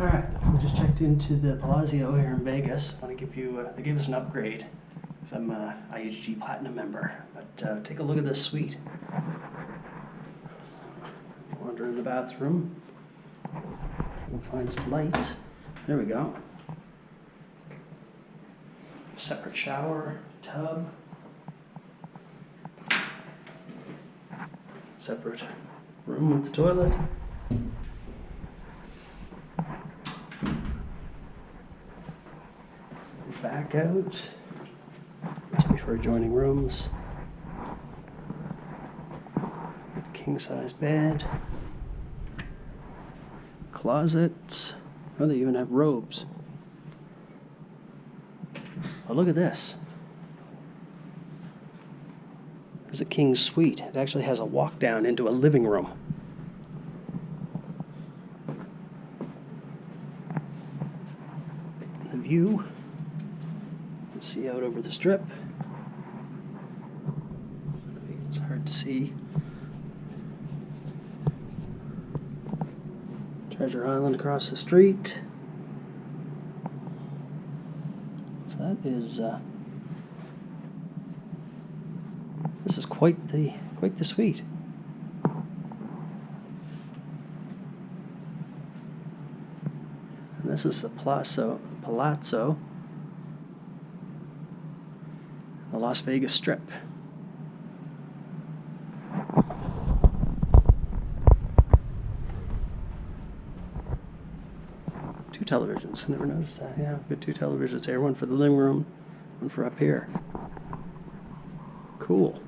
Alright, we just checked into the Palazzo here in Vegas. I want to give you, they gave us an upgrade because I'm a IHG Platinum member. But take a look at this suite. Wander in the bathroom. We'll find some lights. There we go. Separate shower, tub. Separate room with the toilet. Back out. Must be for adjoining rooms. King size bed. Closets. Oh, they even have robes. Oh, look at this. This is a king suite. It actually has a walk down into a living room. The view. See out over the strip. It's hard to see. Treasure Island across the street. So that is this is quite the suite. And this is the Palazzo. The Las Vegas Strip. Two televisions. Never noticed that. Yeah, good two televisions there. One for the living room, one for up here. Cool.